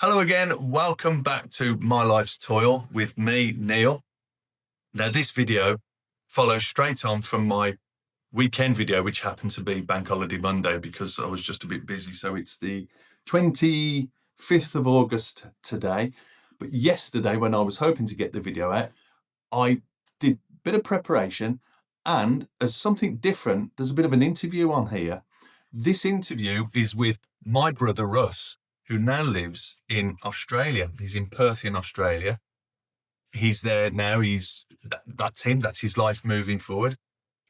Hello again, welcome back to My Life's Toil with me, Neil. Now this video follows straight on from my weekend video, which happened to be Bank Holiday Monday because I was just a bit busy. So it's the 25th of August today. But yesterday when I was hoping to get the video out, I did a bit of preparation, and as something different, there's a bit of an interview on here. This interview is with my brother Russ, who now lives in Australia. He's in Perth in Australia. He's there now. That's him. That's his life moving forward.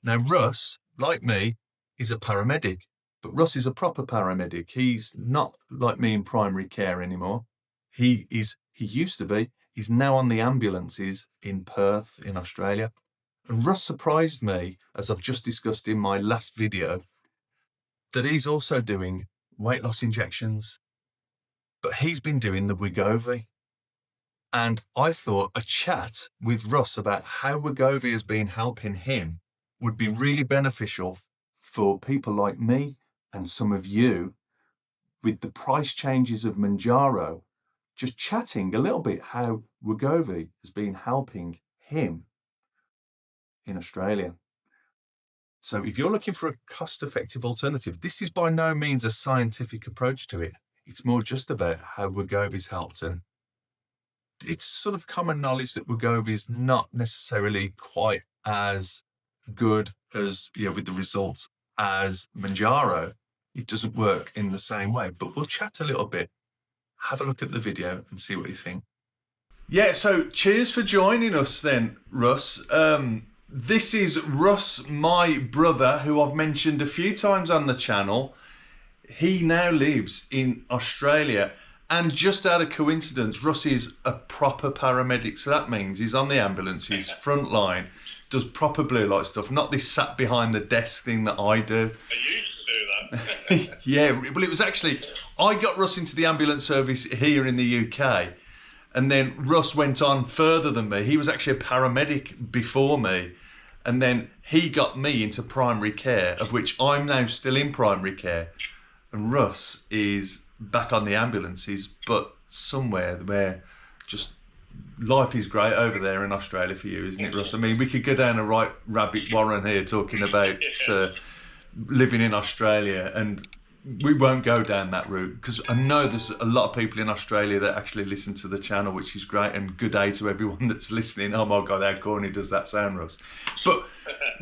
Now, Russ, like me, is a paramedic, but Russ is a proper paramedic. He's not like me in primary care anymore. He used to be. He's now on the ambulances in Perth in Australia. And Russ surprised me, as I've just discussed in my last video, that he's also doing weight loss injections, but he's been doing the Wegovy. And I thought a chat with Russ about how Wegovy has been helping him would be really beneficial for people like me and some of you with the price changes of Mounjaro, just chatting a little bit how Wegovy has been helping him in Australia. So if you're looking for a cost-effective alternative, this is by no means a scientific approach to it. It's more just about how Wegovy's helped. And it's sort of common knowledge that Wegovy is not necessarily quite as good as, with the results as Mounjaro. It doesn't work in the same way, but we'll chat a little bit. Have a look at the video and see what you think. Yeah, so cheers for joining us then, Russ. This is Russ, my brother, who I've mentioned a few times on the channel. He now lives in Australia, and just out of coincidence, Russ is a proper paramedic. So that means he's on the ambulance, he's front line, does proper blue light stuff, not this sat behind the desk thing that I do. I used to do that. Yeah, well, it was actually, I got Russ into the ambulance service here in the UK, and then Russ went on further than me. He was actually a paramedic before me, and then he got me into primary care, of which I'm now still in primary care. And Russ is back on the ambulances, but somewhere where just life is great over there in Australia for you, isn't it, Russ? I mean, we could go down a right rabbit warren here talking about living in Australia, and we won't go down that route because I know there's a lot of people in Australia that actually listen to the channel, which is great, and good day to everyone that's listening. Oh my God, how corny does that sound, Russ? But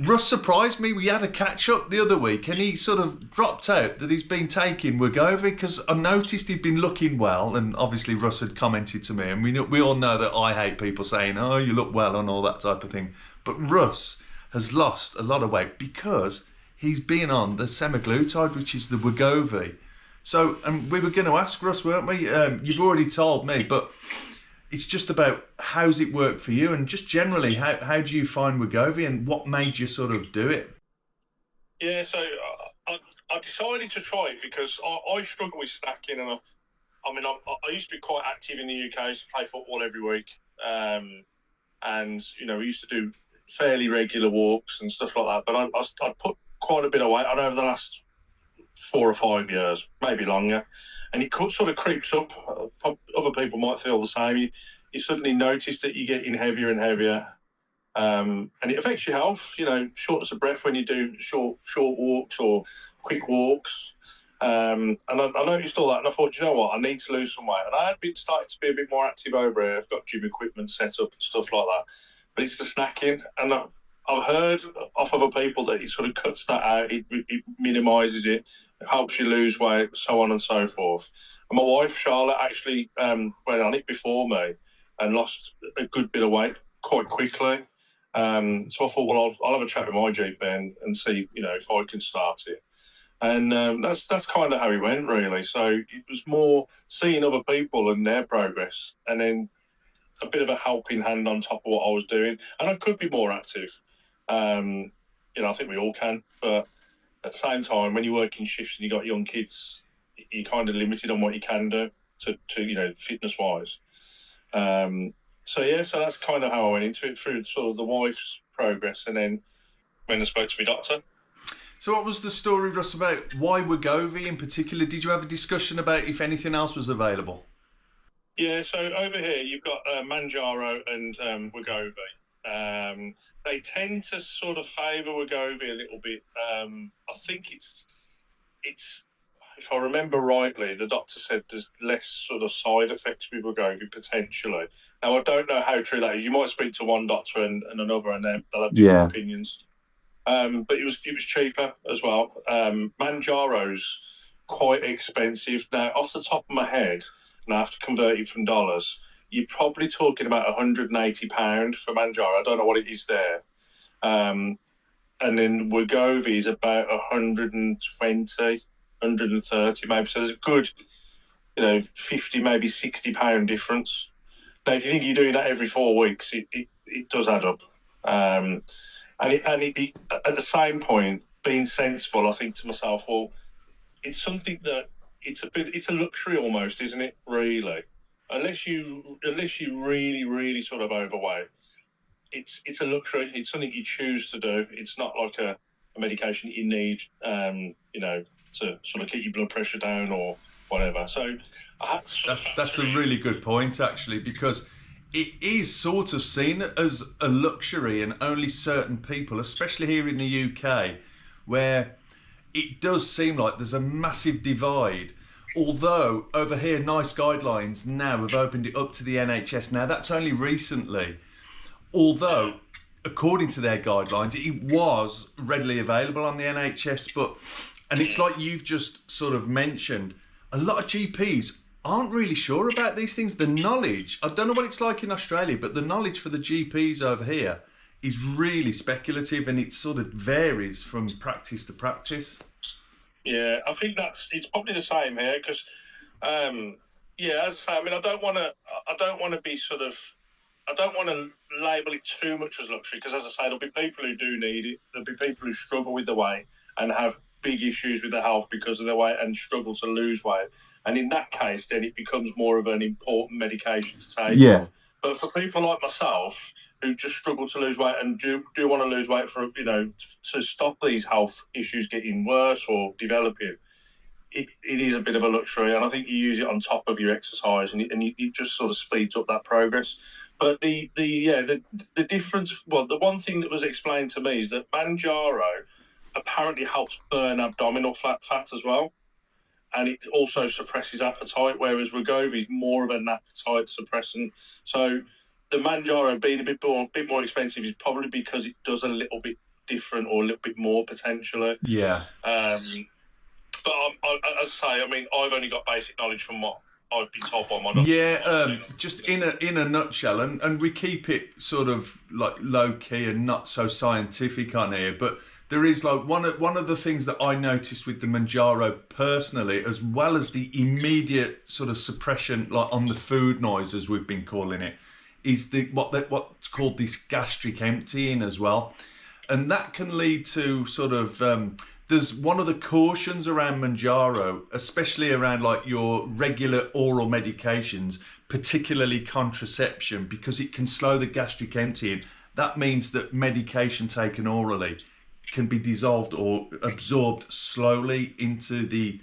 Russ surprised me. We had a catch up the other week and he sort of dropped out that he's been taking Wegovy because I noticed he'd been looking well, and obviously Russ had commented to me, and we all know that I hate people saying, oh, you look well and all that type of thing. But Russ has lost a lot of weight because he's been on the Semaglutide, which is the Wegovy. So, and we were going to ask Russ, weren't we? You've already told me, but it's just about how's it work for you, and just generally, how do you find Wegovy, and what made you sort of do it? Yeah, so I decided to try it because I struggle with snacking, and I used to be quite active in the UK. I used to play football every week, and we used to do fairly regular walks and stuff like that. But I put quite a bit of weight on over the last 4 or 5 years, maybe longer, and it sort of creeps up. Other people might feel the same. You suddenly notice that you're getting heavier and heavier, and it affects your health. Shortness of breath when you do short walks or quick walks. And I noticed all that, and I thought, you know what, I need to lose some weight. And I had been starting to be a bit more active over here. I've got gym equipment set up and stuff like that, but it's the snacking, and I've heard off other people that it sort of cuts that out, it minimises it, helps you lose weight, so on and so forth. And my wife, Charlotte, actually went on it before me and lost a good bit of weight quite quickly. So I thought, well, I'll have a chat with my GP and see, if I can start it. And that's kind of how it went, really. So it was more seeing other people and their progress, and then a bit of a helping hand on top of what I was doing. And I could be more active. I think we all can, but at the same time, when you work in shifts and you got young kids, you're kind of limited on what you can do to fitness wise. So that's kind of how I went into it, through sort of the wife's progress, and then when I spoke to my doctor. So what was the story, Russ, about why Wegovy in particular? Did you have a discussion about if anything else was available? Yeah, so over here you've got Mounjaro and Wegovy. They tend to sort of favour Wegovy a little bit. I think it's if I remember rightly, the doctor said there's less sort of side effects with Wegovy potentially. Now I don't know how true that is. You might speak to one doctor and another, and they'll have different Yeah. opinions. But it was cheaper as well. Manjaro's quite expensive. Now, off the top of my head, and I have to convert it from dollars, you're probably talking about £180 for Manjaro. I don't know what it is there. Um, and then Wegovy is about 120, 130 maybe. So there's a good, 50, maybe £60 difference. Now, if you think you're doing that every 4 weeks, it does add up. Um, and at the same point, being sensible, I think to myself, well, it's something that it's a luxury almost, isn't it? Really, unless you really, really sort of overweight, it's a luxury. It's something you choose to do. It's not like a medication that you need, to sort of keep your blood pressure down or whatever. So That's a really good point, actually, because it is sort of seen as a luxury, and only certain people, especially here in the UK, where it does seem like there's a massive divide. Although over here, Nice Guidelines now have opened it up to the NHS. Now that's only recently. Although, according to their guidelines, it was readily available on the NHS, and it's like you've just sort of mentioned, a lot of GPs aren't really sure about these things. The knowledge, I don't know what it's like in Australia, but the knowledge for the GPs over here is really speculative, and it sort of varies from practice to practice. yeah, I think it's probably the same here because, yeah, as I say, I mean, I don't want to be sort of, I don't want to label it too much as luxury because, as I say, there'll be people who do need it. There'll be people who struggle with the weight and have big issues with their health because of their weight and struggle to lose weight. And in that case, then it becomes more of an important medication to take. Yeah. But for people like myself who just struggle to lose weight and do want to lose weight for to stop these health issues getting worse or developing, it is a bit of a luxury, and I think you use it on top of your exercise, and it just sort of speeds up that progress. But the difference, well, the one thing that was explained to me is that Manjaro apparently helps burn abdominal fat as well, and it also suppresses appetite, whereas Wegovy is more of an appetite suppressant. So the Manjaro being a bit more expensive is probably because it does a little bit different or a little bit more potentially. Yeah. But as I say, I mean, I've only got basic knowledge from what I've been told by my doctor. Yeah, just in a nutshell, and we keep it sort of like low key and not so scientific on here, but there is like one of the things that I noticed with the Manjaro personally, as well as the immediate sort of suppression, like on the food noise as we've been calling it, is what's called this gastric emptying as well, and that can lead to sort of there's one of the cautions around Mounjaro, especially around like your regular oral medications, particularly contraception, because it can slow the gastric emptying. That means that medication taken orally can be dissolved or absorbed slowly into the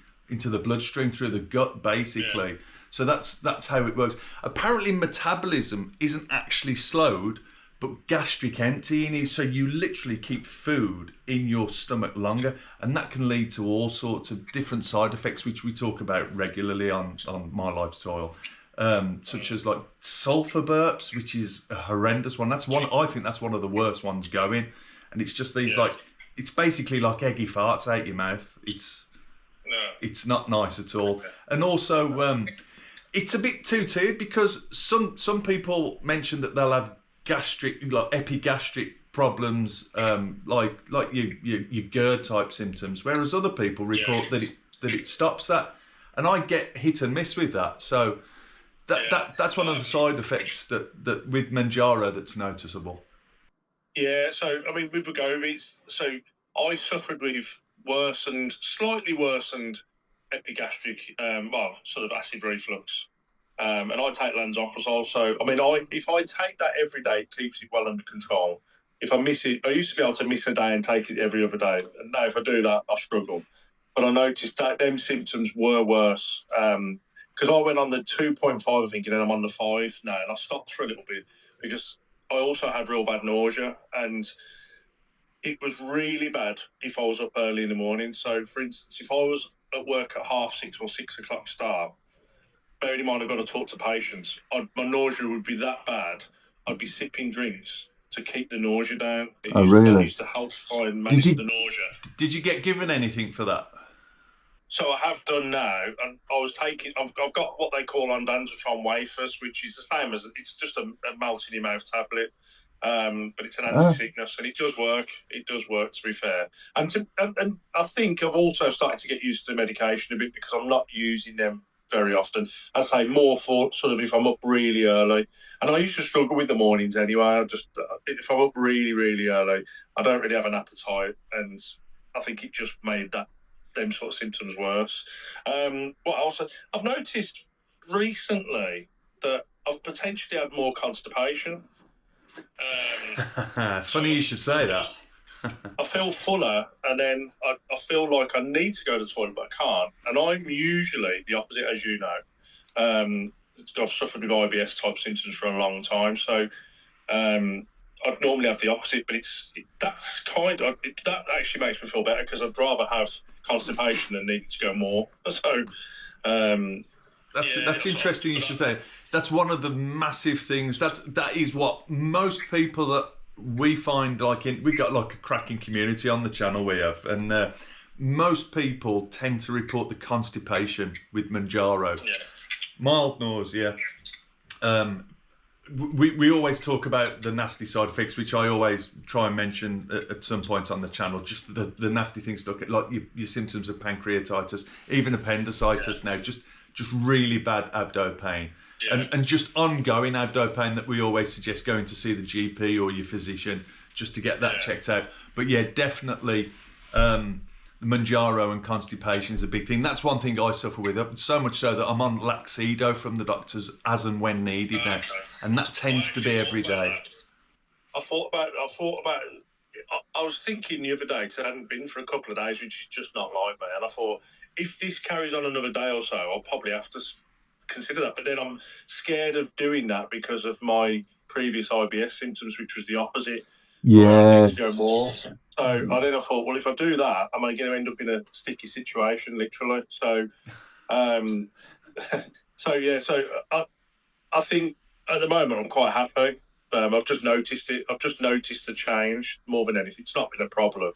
bloodstream through the gut, basically. Yeah. So that's how it works. Apparently, metabolism isn't actually slowed, but gastric emptying is. So you literally keep food in your stomach longer, and that can lead to all sorts of different side effects, which we talk about regularly on My Lifestyle, such as like sulfur burps, which is a horrendous one. I think that's one of the worst ones going, and it's just these like, it's basically like eggy farts out your mouth. It's not nice at all, and also it's a bit two-tiered because some people mention that they'll have epigastric problems, like your GERD type symptoms, whereas other people report that it stops that, and I get hit and miss with that. So that's one of the side effects that with Mounjaro that's noticeable. Yeah, so I mean, with Wegovy, so I suffered with slightly worsened epigastric, sort of acid reflux. And I take lansoprazole. So, I mean, if I take that every day, it keeps it well under control. If I miss it, I used to be able to miss a day and take it every other day. And now if I do that, I struggle. But I noticed that them symptoms were worse because because I went on the 2.5, I think, and then I'm on the 5 now, and I stopped for a little bit because I also had real bad nausea, and it was really bad if I was up early in the morning. So, for instance, if I was at work at 6:30 or 6 o'clock start, bearing in mind I've got to talk to patients, my nausea would be that bad. I'd be sipping drinks to keep the nausea down. That used to help try and manage the nausea. Did you get given anything for that? So I have done now, and I've got what they call ondansetron wafers, which is the same as, it's just a melt in your mouth tablet, but it's an anti-sickness, and it does work. It does work, to be fair. And I think I've also started to get used to the medication a bit because I'm not using them very often. I say more for sort of if I'm up really early, and I used to struggle with the mornings anyway. If I'm up really, really early, I don't really have an appetite, and I think it just made them sort of symptoms worse. What else? I've noticed recently that I've potentially had more constipation. Funny you should say that. I feel fuller, and then I feel like I need to go to the toilet, but I can't. And I'm usually the opposite, as you know. I've suffered with IBS type symptoms for a long time, so I'd normally have the opposite. But that actually makes me feel better because I'd rather have constipation than need to go more. So that's interesting. You should say that's one of the massive things. That is what most people that we find, we got like a cracking community on the channel we have, and most people tend to report the constipation with Mounjaro. Yeah. Mild nausea. We always talk about the nasty side effects, which I always try and mention at some point on the channel. Just the nasty things, like your symptoms of pancreatitis, even appendicitis now, just really bad abdo pain, and just ongoing abdo pain that we always suggest going to see the GP or your physician just to get that checked out. But yeah, definitely. Mounjaro and constipation is a big thing. That's one thing I suffer with, so much so that I'm on Laxido from the doctors as and when needed now, and that tends to be every day. I was thinking the other day, because I hadn't been for a couple of days, which is just not like me, and I thought, if this carries on another day or so, I'll probably have to consider that. But then I'm scared of doing that because of my previous IBS symptoms, which was the opposite. Yes. To go more. So then I thought, well, if I do that, am I going to end up in a sticky situation, literally? So, I think at the moment I'm quite happy. I've just noticed it. I've just noticed the change more than anything. It's not been a problem.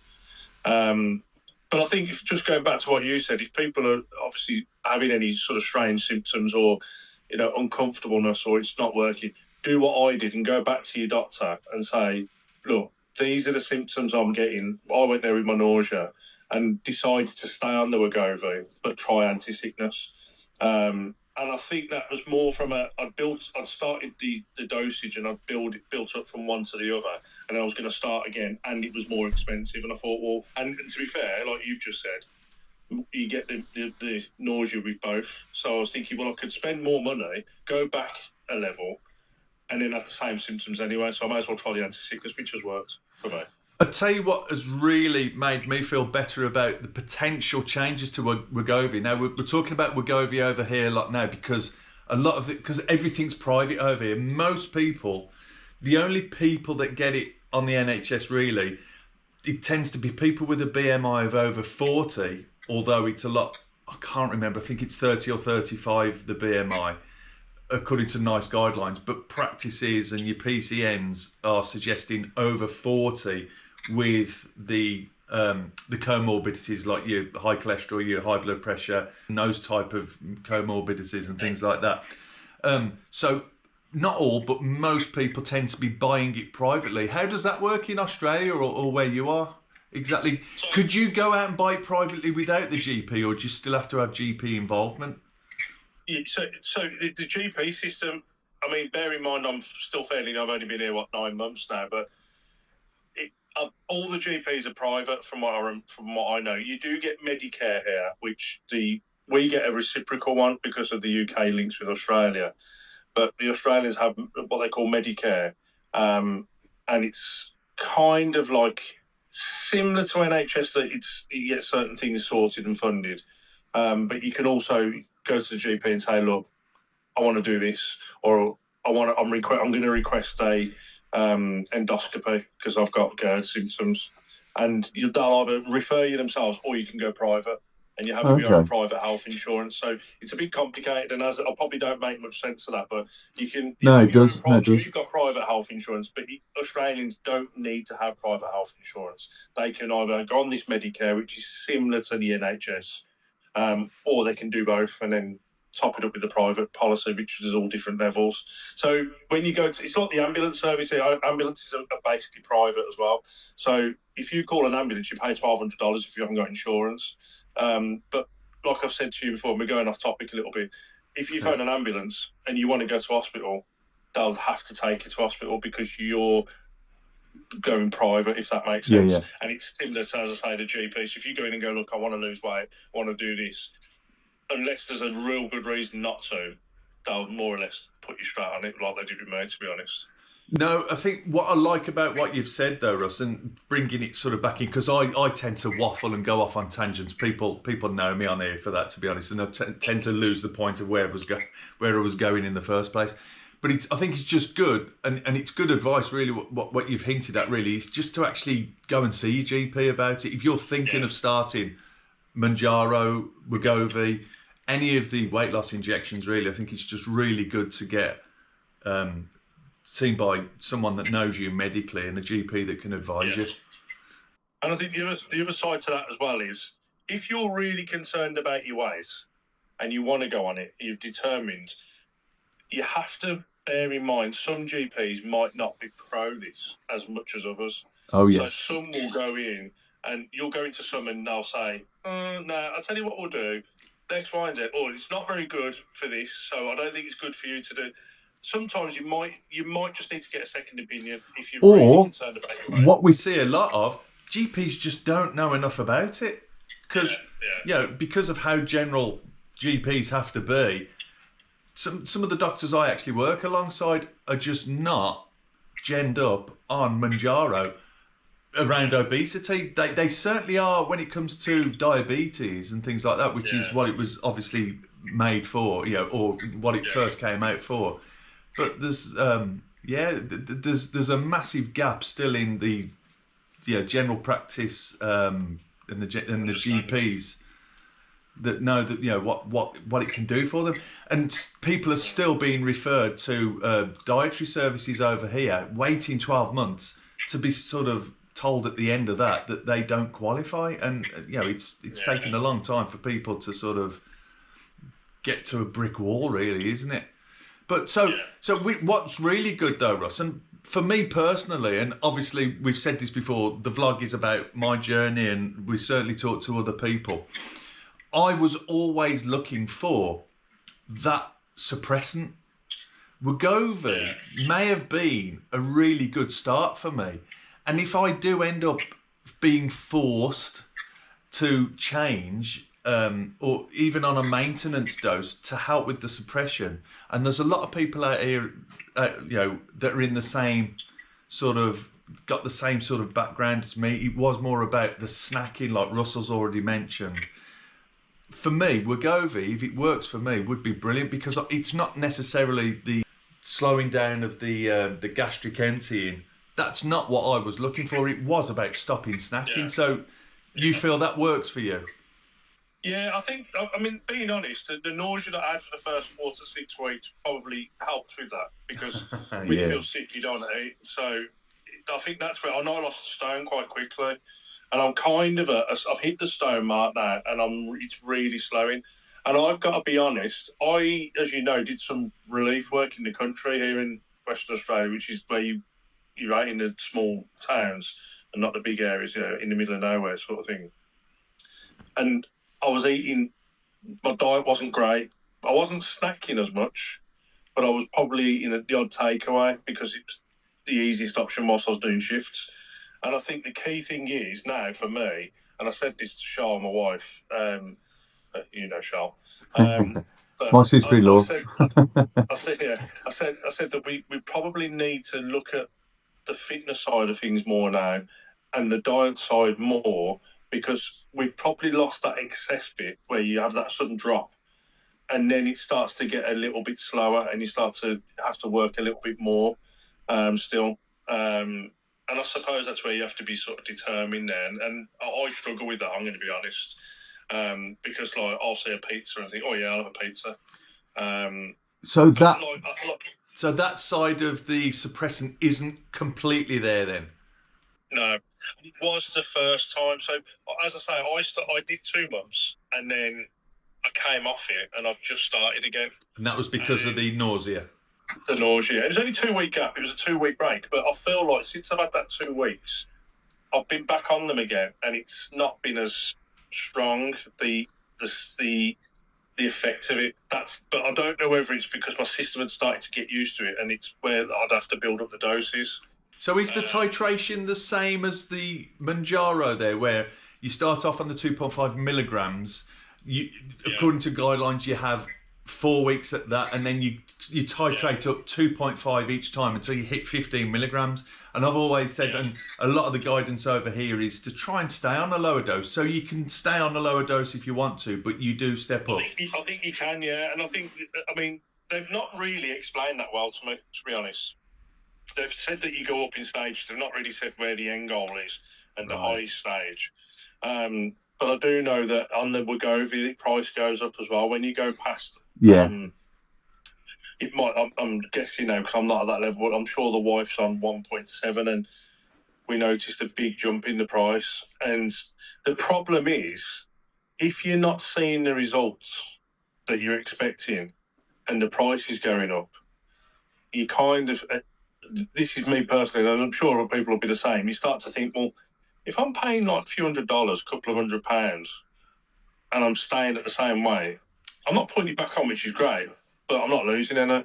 But I think just going back to what you said, if people are obviously having any sort of strange symptoms or, uncomfortableness, or it's not working, do what I did and go back to your doctor and say, look, these are the symptoms I'm getting. I went there with my nausea and decided to stay on the Wegovy, but try anti-sickness. And I think that was more from I started the dosage, and I built up from one to the other, and I was going to start again, and it was more expensive. And I thought, well, and to be fair, like you've just said, you get the nausea with both. So I was thinking, well, I could spend more money, go back a level, and then have the same symptoms anyway, so I might as well try the anti-sickness, which has worked for me. I'll tell you what has really made me feel better about the potential changes to Wegovy. Now, we're talking about Wegovy over here like now because because everything's private over here. Most people, the only people that get it on the NHS really, it tends to be people with a BMI of over 40, although it's a lot, I can't remember, I think it's 30 or 35, the BMI. According to NICE guidelines, but practices and your PCNs are suggesting over 40 with the comorbidities like your high cholesterol, your high blood pressure, and those type of comorbidities and things like that. So not all, but most people tend to be buying it privately. How does that work in Australia or where you are exactly? Could you go out and buy it privately without the GP, or do you still have to have GP involvement? Yeah, so the GP system, I mean, bear in mind I'm still I've only been here, 9 months now, but all the GPs are private from what I know. You do get Medicare here, which we get a reciprocal one because of the UK links with Australia, but the Australians have what they call Medicare, and it's kind of like similar to NHS that you get certain things sorted and funded, but you can also go to the GP and say, look, I want to do this, or I'm going to request a endoscopy because I've got GERD symptoms, and they'll either refer you themselves or you can go private, and you have your own private health insurance. So it's a bit complicated, and as I probably don't make much sense of that, but you can. No, it does. You've got private health insurance, but Australians don't need to have private health insurance. They can either go on this Medicare, which is similar to the NHS, or they can do both and then top it up with the private policy, which is all different levels. So when you go to, it's like the ambulance service. Ambulances are basically private as well. So if you call an ambulance, you pay $1,200 if you haven't got insurance. But like I've said to you before, we're going off topic a little bit. If you phone an ambulance and you want to go to hospital, they'll have to take you to hospital because you're going private, if that makes sense. Yeah. And it's similar to, as I say, the GP. So if you go in and go, look, I want to lose weight, I want to do this, unless there's a real good reason not to, they'll more or less put you straight on it, like they did with me, to be honest. No, I think what I like about what you've said though, Russ, and bringing it sort of back in, because I tend to waffle and go off on tangents. People know me on here for that, to be honest, and I tend to lose the point of where I was going in the first place. But I think it's just good, and it's good advice, really, what you've hinted at, really, is just to actually go and see your GP about it. If you're thinking of starting Mounjaro, Wegovy, any of the weight loss injections, really, I think it's just really good to get seen by someone that knows you medically and a GP that can advise you. And I think the other side to that as well is, if you're really concerned about your weight and you want to go on it, you're determined, you have to bear in mind some GPs might not be pro this as much as others. Oh, yes. So some will go in and you'll go into some and they'll say, no, I'll tell you what we'll do, X, Y, and Z. Or it's not very good for this, so I don't think it's good for you to do. Sometimes you might just need to get a second opinion if you're really concerned about your weight. What we see a lot of, GPs just don't know enough about it. Because because of how general GPs have to be, some of the doctors I actually work alongside are just not genned up on Mounjaro around obesity. They certainly are when it comes to diabetes and things like that, which is what it was obviously made for, or what it first came out for. But there's a massive gap still in the general practice and the GPs that know that what it can do for them, and people are still being referred to dietary services over here, waiting 12 months to be sort of told at the end of that they don't qualify, and it's taken a long time for people to sort of get to a brick wall, really, isn't it? But what's really good though, Russ, and for me personally, and obviously we've said this before, the vlog is about my journey, and we certainly talk to other people. I was always looking for that suppressant. Wegovy may have been a really good start for me. And if I do end up being forced to change, or even on a maintenance dose to help with the suppression, and there's a lot of people out here, that are in the same sort of, got the same sort of background as me. It was more about the snacking, like Russell's already mentioned. For me, Wegovy, if it works for me, would be brilliant, because it's not necessarily the slowing down of the gastric emptying. That's not what I was looking for. It was about stopping snacking. Yeah. So you feel that works for you? Yeah, I mean, being honest, the nausea that I had for the first 4 to 6 weeks probably helped with that, because when you feel sick, you don't eat. So I think that's where I know I lost a stone quite quickly. And I'm kind of I've hit the stone mark now, and it's really slowing. And I've got to be honest, I, as you know, did some relief work in the country here in Western Australia, which is where you're right in the small towns and not the big areas, in the middle of nowhere sort of thing. And I was eating, my diet wasn't great. I wasn't snacking as much, but I was probably eating the odd takeaway because it's the easiest option whilst I was doing shifts. And I think the key thing is now for me, and I said this to Charles, my wife, Charles. My sister-in-law. I said that we probably need to look at the fitness side of things more now, and the diet side more, because we've probably lost that excess bit where you have that sudden drop. and then it starts to get a little bit slower, and you start to have to work a little bit more still. And I suppose that's where you have to be sort of determined there. And I struggle with that, I'm going to be honest. Because like I'll see a pizza and think, oh yeah, I'll have a pizza. So that So that side of the suppressant isn't completely there then? No, it was the first time. So as I say, I did 2 months and then I came off it and I've just started again. And that was because of the nausea? The nausea. It was only a 2-week gap. It was a 2-week break. But I feel like since I've had that 2 weeks, I've been back on them again, and it's not been as strong. The effect of it. But I don't know whether it's because my system had started to get used to it, and it's where I'd have to build up the doses. So is the titration the same as the Mounjaro there, where you start off on the 2.5 milligrams? According to guidelines, you have 4 weeks at that, and then you titrate up 2.5 each time until you hit 15 milligrams. And I've always said, and a lot of the guidance over here is to try and stay on a lower dose. So you can stay on a lower dose if you want to, but you do step up. I think you can, yeah. And I mean, they've not really explained that well to me, to be honest. They've said that you go up in stage. They've not really said where the end goal is and the highest stage. But I do know that on the Wegovy, the price goes up as well when you go past. It might. I'm guessing now because I'm not at that level. But I'm sure the wife's on 1.7, and we noticed a big jump in the price. And the problem is, if you're not seeing the results that you're expecting, and the price is going up, you kind of. This is me personally, and I'm sure other people will be the same. You start to think, well, if I'm paying like a few $100s, a couple of £100, and I'm staying at the same way, I'm not putting it back on, which is great, but I'm not losing any.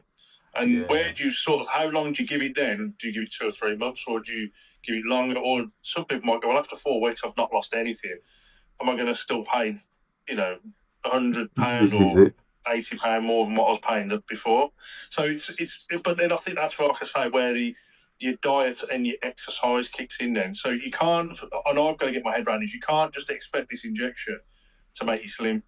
And where do you how long do you give it then? Do you give it 2 or 3 months, or do you give it longer? Or some people might go, well, after 4 weeks, I've not lost anything. Am I going to still pay, £100 or £80 more than what I was paying before? So but then I think that's where, like I say, where your diet and your exercise kicks in then. So you can't, and I've got to get my head around this, you can't just expect this injection to make you slim.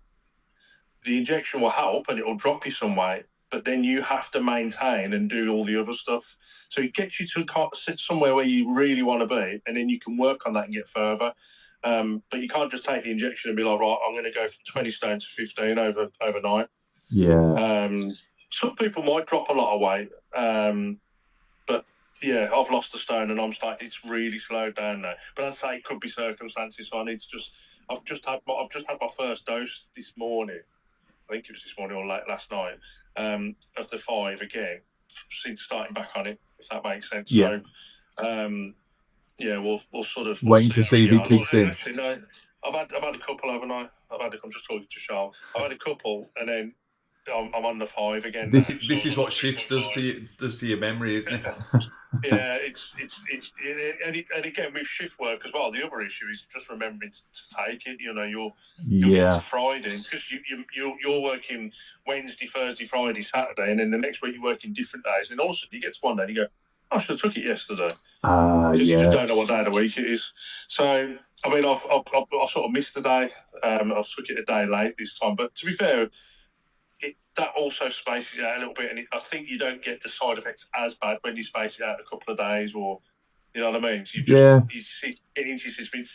The injection will help and it will drop you some weight, but then you have to maintain and do all the other stuff. So it gets you to sit somewhere where you really want to be, and then you can work on that and get further. But you can't just take the injection and be like, right, I'm going to go from 20 stone to 15 overnight. Yeah. Some people might drop a lot of weight, but yeah, I've lost a stone and it's really slowed down now. But I'd say it could be circumstances. So I need to I've just had my first dose this morning. I think it was this morning or late last night, of the 5 again, since starting back on it, if that makes sense. Yeah. So, we'll sort of waiting to see if it kicks in. Actually, no, I've had a couple, haven't I? I'm just talking to Charles. I've had a couple, and then I'm on the 5 again. This is what shifts does to your memory, isn't it? Yeah, and again with shift work as well. The other issue is just remembering to take it. You're into Friday because you're working Wednesday, Thursday, Friday, Saturday, and then the next week you're working different days. And also you get to one day and you go, I should have took it yesterday. Because you just don't know what day of the week it is. So I mean, I've sort of missed the day. I've took it a day late this time, but to be fair, that also spaces it out a little bit, and I think you don't get the side effects as bad when you space it out a couple of days, or you know what I mean. So you sit into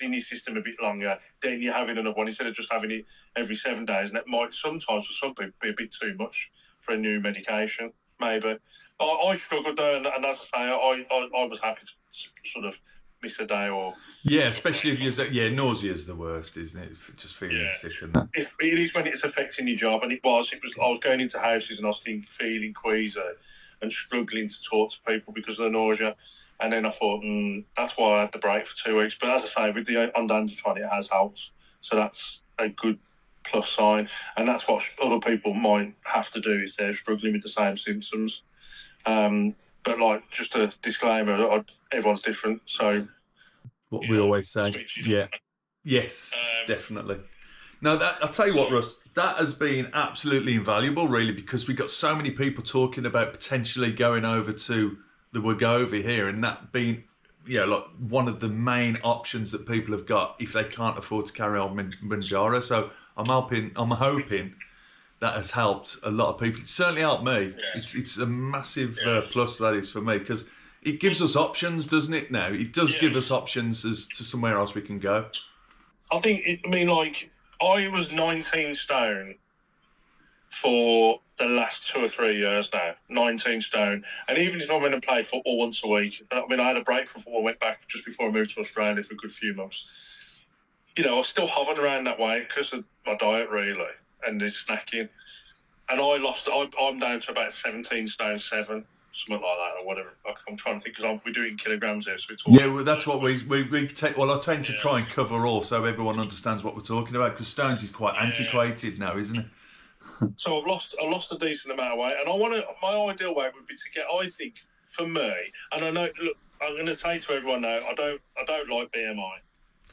your system a bit longer, then you're having another one instead of just having it every 7 days, and that might sometimes for some people be a bit too much for a new medication. Maybe I struggled though, and as I say, I was happy to sort of miss a day or. Yeah, especially if you're nausea is the worst, isn't it? Just feeling sick and that. It is when it's affecting your job, and it was. I was going into houses and I was feeling queasy and struggling to talk to people because of the nausea. And then I thought, that's why I had the break for 2 weeks. But as I say, with the ondansetron, it has helped. So that's a good plus sign. And that's what other people might have to do if they're struggling with the same symptoms. But like, just a disclaimer, everyone's different. So what we always say. Yeah. Yes, definitely. Now, I'll tell you what, Russ, that has been absolutely invaluable, really, because we got so many people talking about potentially going over to the Wegovy here, and that being, like one of the main options that people have got if they can't afford to carry on Mounjaro. So I'm hoping that has helped a lot of people. It's certainly helped me. It's a massive plus that is for me, because it gives us options, doesn't it? Now it does give us options as to somewhere else we can go. I think. I was 19 stone for the last 2 or 3 years now. 19 stone, and even if I went and played football once a week, I had a break from football, went back just before I moved to Australia for a good few months. I was still hovering around that weight because of my diet, really, and the snacking. And I'm down to about 17 stone 7, something like that, or whatever. I'm trying to think, because we're doing kilograms here, so it's all... Yeah, well, that's what we take. Well, I tend to try and cover all, so everyone understands what we're talking about, because stones is quite antiquated now, isn't it? So I lost a decent amount of weight, and my ideal weight would be to get, I think, for me, and I know, look, I'm going to say to everyone now, I don't like BMI.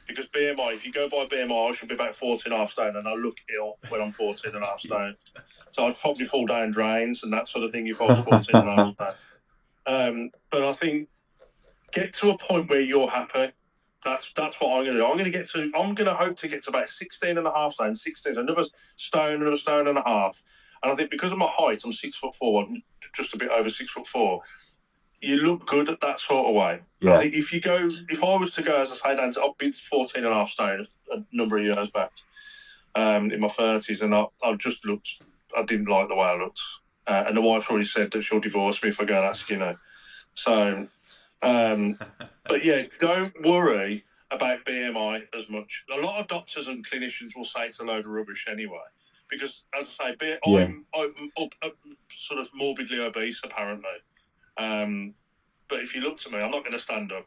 Because BMI, if you go by BMI, I should be about 14.5 stone, and I look ill when I'm 14.5 stone. So I'd probably fall down drains and that sort of thing if I was 14.5 stone. But I think get to a point where you're happy. That's what I'm going to do. I'm going to hope to get to about 16.5 stone, 16, another stone and a half. And I think because of my height, I'm 6'4", I'm just a bit over 6'4". You look good at that sort of way. Yeah. I think if I was to go, as I say, down to, I've been 14.5 stone a number of years back, in my 30s, and I didn't like the way I looked. And the wife already said that she'll divorce me if I go that skinny. So, but yeah, don't worry about BMI as much. A lot of doctors and clinicians will say it's a load of rubbish anyway, because, as I say, I'm sort of morbidly obese, apparently. But if you look to me, I'm not going to stand up.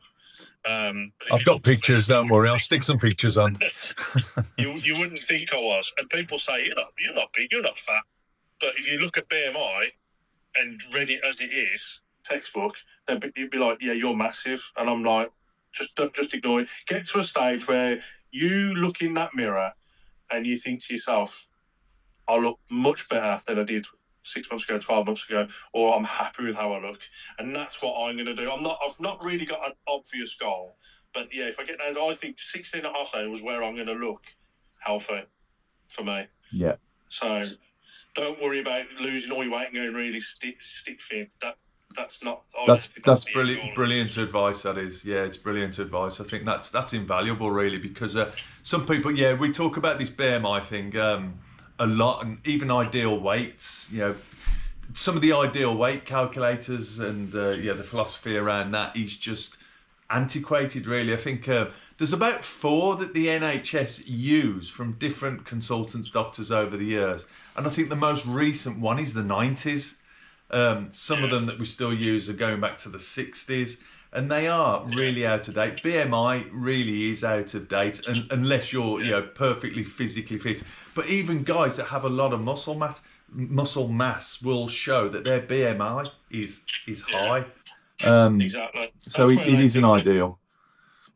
I've got pictures. Don't worry, I'll stick some pictures on. you wouldn't think I was, and people say you're not big, you're not fat. But if you look at BMI and read it as it is, textbook, then you'd be like, yeah, you're massive, and I'm like, just ignore it. Get to a stage where you look in that mirror and you think to yourself, I look much better than I did 6 months ago, 12 months ago, or I'm happy with how I look. And that's what I'm going to do. I've not really got an obvious goal, but yeah, if I get down to, I think 16.5 stone was where I'm going to look healthy for me. Yeah. So don't worry about losing all your weight and going really stick fit. That's brilliant advice. That is, yeah, it's brilliant advice. I think that's invaluable, really, because some people, we talk about this BMI thing a lot, and even ideal weights. Some of the ideal weight calculators and the philosophy around that is just antiquated, really. I think there's about 4 that the NHS use from different consultants, doctors over the years, and I think the most recent one is the 90s. Some of them that we still use are going back to the 60s, and they are really out of date. BMI really is out of date, unless you're perfectly physically fit. But even guys that have a lot of muscle mass will show that their BMI is high. Exactly. So it isn't ideal.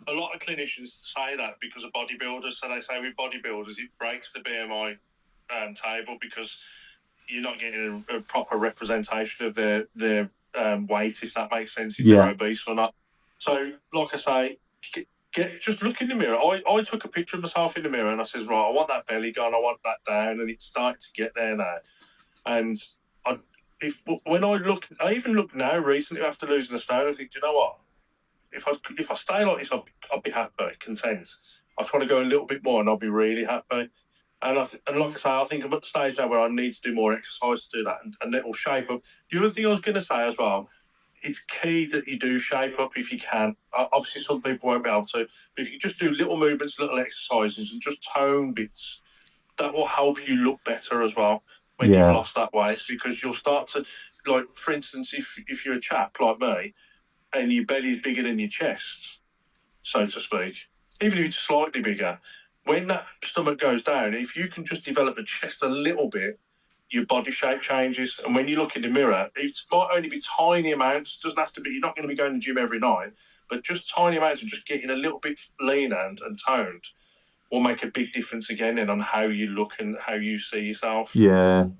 A lot of clinicians say that because of bodybuilders. So they say with bodybuilders, it breaks the BMI table because you're not getting a proper representation of their weight, if that makes sense, if they're obese or not. So, like I say, just look in the mirror. I took a picture of myself in the mirror and I says, right, I want that belly gone, I want that down, and it's starting to get there now. And when I even look now recently after losing a stone, I think, do you know what? If I stay like this, I'll be happy, content. I try to go a little bit more and I'll be really happy. And like I say, I think I'm at the stage now where I need to do more exercise to do that, and it will shape up. The other thing I was going to say as well, it's key that you do shape up if you can. Obviously, some people won't be able to, but if you just do little movements, little exercises, and just tone bits, that will help you look better as well when you've lost that weight, because you'll start to, like, for instance, if you're a chap like me, and your belly is bigger than your chest, so to speak, even if it's slightly bigger, when that stomach goes down, if you can just develop the chest a little bit, your body shape changes. And when you look in the mirror, it might only be tiny amounts. It doesn't have to be, you're not going to be going to the gym every night, but just tiny amounts of just getting a little bit leaner and toned will make a big difference again on how you look and how you see yourself. So, I'm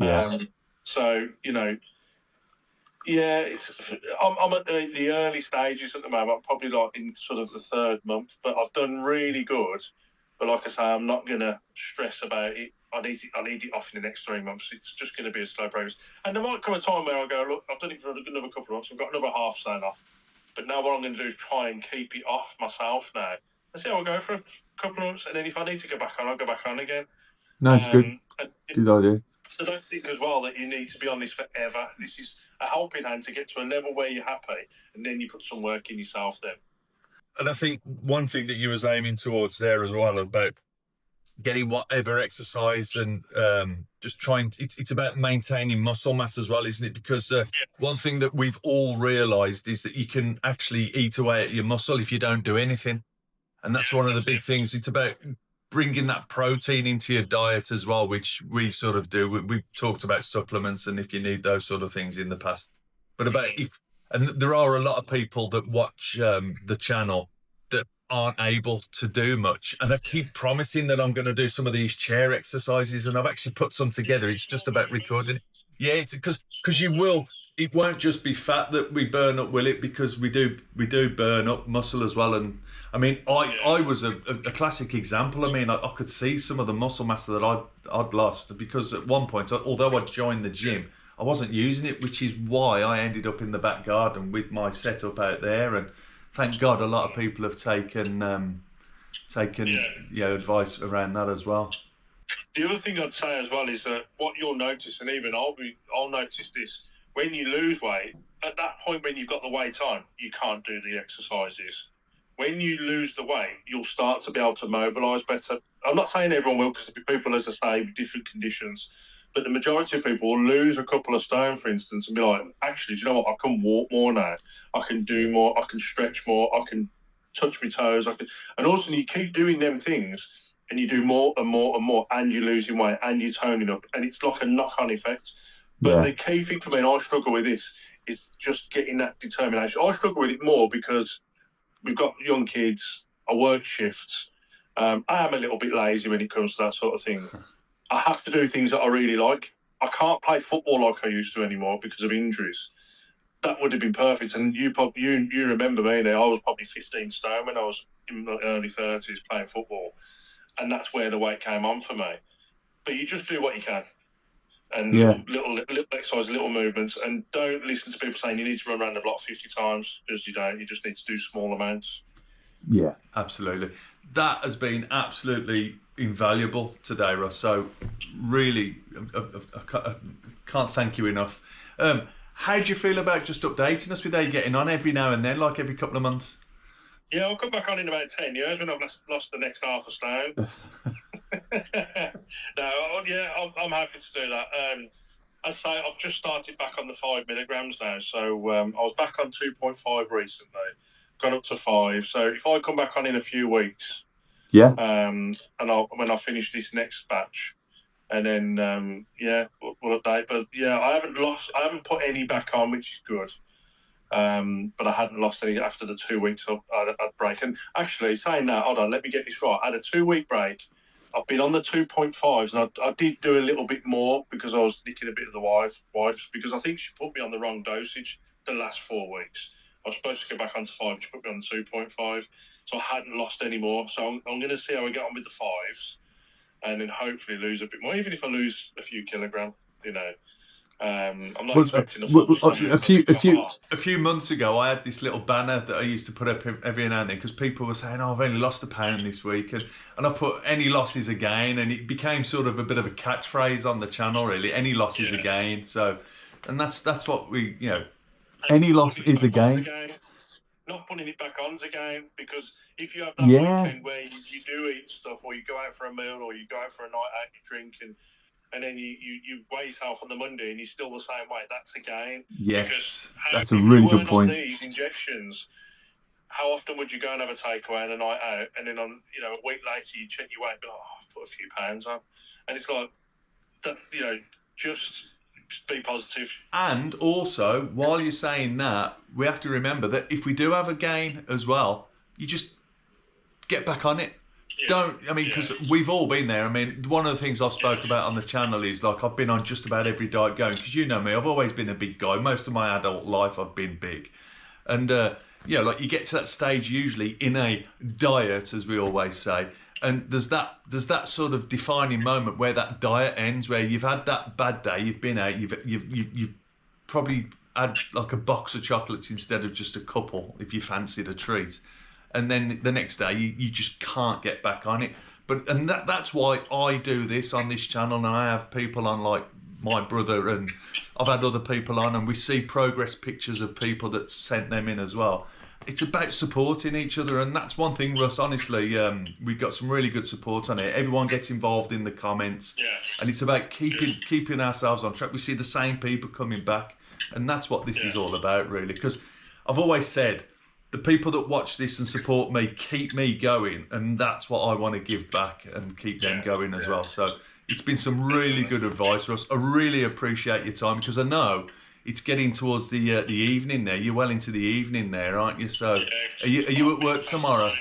at the early stages at the moment. I'm probably like in sort of the 3rd month, but I've done really good. But like I say, I'm not going to stress about it I need it off in the next 3 months. It's just going to be a slow progress. And there might come a time where I go, look, I've done it for another couple of months. I've got another half stone off. But now what I'm going to do is try and keep it off myself now. And see how I go for a couple of months. And then if I need to go back on, I'll go back on again. No, it's good. Good idea. So don't think as well that you need to be on this forever. This is a helping hand to get to a level where you're happy, and then you put some work in yourself then. And I think one thing that you was aiming towards there as well about getting whatever exercise and just trying, it's about maintaining muscle mass as well, isn't it? Because one thing that we've all realised is that you can actually eat away at your muscle if you don't do anything. And that's one of the big things. It's about bringing that protein into your diet as well, which we sort of do. We've talked about supplements and if you need those sort of things in the past. But about and there are a lot of people that watch the channel that aren't able to do much. And I keep promising that I'm going to do some of these chair exercises, and I've actually put some together. It's just about recording. Yeah, it's because you will. It won't just be fat that we burn up, will it? Because we do burn up muscle as well. And I mean, I was a classic example. I mean, I could see some of the muscle mass that I'd lost because at one point, although I joined the gym, I wasn't using it, which is why I ended up in the back garden with my setup out there. And thank God a lot of people have taken advice around that as well. The other thing I'd say as well is that what you'll notice, and even I'll notice this, when you lose weight, at that point when you've got the weight on, you can't do the exercises. When you lose the weight, you'll start to be able to mobilise better. I'm not saying everyone will, because there'll be people, as I say, with different conditions. But the majority of people will lose a couple of stone, for instance, and be like, actually, do you know what? I can walk more now. I can do more. I can stretch more. I can touch my toes. And also, you keep doing them things, and you do more and more and more, and you're losing weight, and you're toning up. And it's like a knock-on effect. But the key thing for me, and I struggle with this, is just getting that determination. I struggle with it more because we've got young kids. I work shifts. I am a little bit lazy when it comes to that sort of thing. I have to do things that I really like. I can't play football like I used to anymore because of injuries. That would have been perfect. And you remember me there. I was probably 15 stone when I was in my early 30s playing football. And that's where the weight came on for me. But you just do what you can. And little exercise, little movements. And don't listen to people saying you need to run around the block 50 times, because you don't. You just need to do small amounts. Yeah, absolutely. That has been absolutely invaluable today, Russ. So really, I can't thank you enough. How do you feel about just updating us with how you're getting on every now and then, like every couple of months? Yeah, I'll come back on in about 10 years when I've lost the next half a stone. I'm happy to do that. I'd say I've just started back on the 5 milligrams now. So I was back on 2.5 recently, gone up to 5. So if I come back on in a few weeks, and when I finish this next batch, and then we'll update. But I haven't put any back on, which is good. But I hadn't lost any after the 2 weeks I'd break. And actually, saying that, hold on, let me get this right. I had a 2-week break. I've been on the 2.5s, and I did do a little bit more because I was nicking a bit of the wife's, because I think she put me on the wrong dosage the last 4 weeks. I was supposed to go back onto 5. She put me on the 2.5, so I hadn't lost any more. So I'm going to see how I get on with the 5s, and then hopefully lose a bit more, even if I lose a few kilograms, I'm not expecting a few months ago, I had this little banner that I used to put up every now and then, because people were saying, "Oh, I've only lost a pound this week," and I put "any losses a gain," and it became sort of a bit of a catchphrase on the channel, really. Any losses a gain. So, and that's what we, any loss is a gain. Not putting it back on's a gain, because if you have that weekend where you do eat stuff, or you go out for a meal, or you go out for a night out, you drink, and then you weigh yourself on the Monday and you're still the same weight, that's a gain. Yes, that's a really good point. These injections, how often would you go and have a takeaway and a night out, and then on a week later you check your weight, but put a few pounds on, and it's like that. Just be positive. And also, while you're saying that, we have to remember that if we do have a gain as well, you just get back on it. Because we've all been there. I mean, one of the things I've spoke about on the channel is, like, I've been on just about every diet going, because you know me, I've always been a big guy. Most of my adult life I've been big. And, like, you get to that stage usually in a diet, as we always say, And there's that sort of defining moment where that diet ends, where you've had that bad day, you've been out, you've probably had like a box of chocolates instead of just a couple if you fancied a treat, and then the next day you just can't get back on it. And that's why I do this on this channel, and I have people on like my brother, and I've had other people on, and we see progress pictures of people that sent them in as well. It's about supporting each other, and that's one thing, Russ. Honestly, we've got some really good support on it. Everyone gets involved in the comments, and it's about keeping ourselves on track. We see the same people coming back, and that's what this is all about, really. Because I've always said, the people that watch this and support me keep me going, and that's what I want to give back and keep them going as well. So it's been some really good advice, Russ. I really appreciate your time, because I know it's getting towards the evening there. You're well into the evening there, aren't you? So are you at work tomorrow?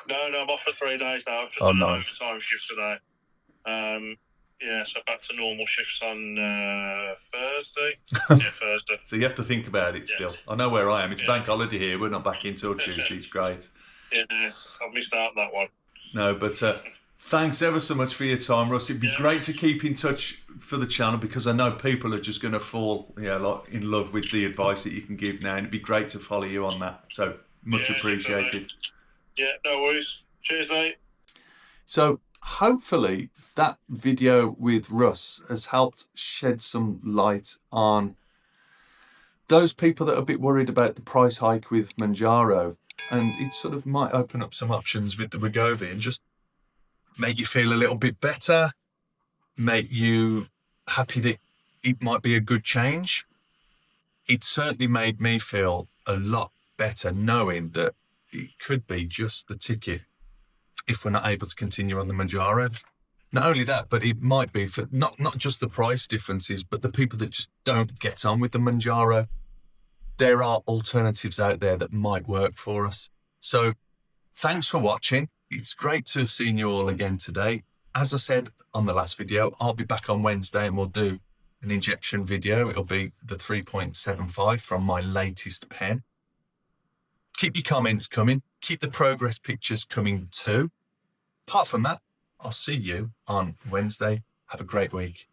No, I'm off for 3 days now. I've just Oh, done an nice. overtime shift today. So back to normal shifts on Thursday. Thursday. So you have to think about it still. I know where I am. It's bank holiday here. We're not back until Tuesday. It's great. Yeah, I've missed out on that one. No, but thanks ever so much for your time, Russ. It'd be great to keep in touch for the channel, because I know people are just going to fall like in love with the advice that you can give now, and it'd be great to follow you on that. So much appreciated. Yeah, no worries. Cheers, mate. So hopefully that video with Russ has helped shed some light on those people that are a bit worried about the price hike with Mounjaro, and it sort of might open up some options with the Wegovy and just make you feel a little bit better, make you happy that it might be a good change. It certainly made me feel a lot better knowing that it could be just the ticket if we're not able to continue on the Mounjaro. Not only that, but it might be for not just the price differences, but the people that just don't get on with the Mounjaro. There are alternatives out there that might work for us. So thanks for watching. It's great to have seen you all again today. As I said on the last video, I'll be back on Wednesday and we'll do an injection video. It'll be the 3.75 from my latest pen. Keep your comments coming. Keep the progress pictures coming too. Apart from that, I'll see you on Wednesday. Have a great week.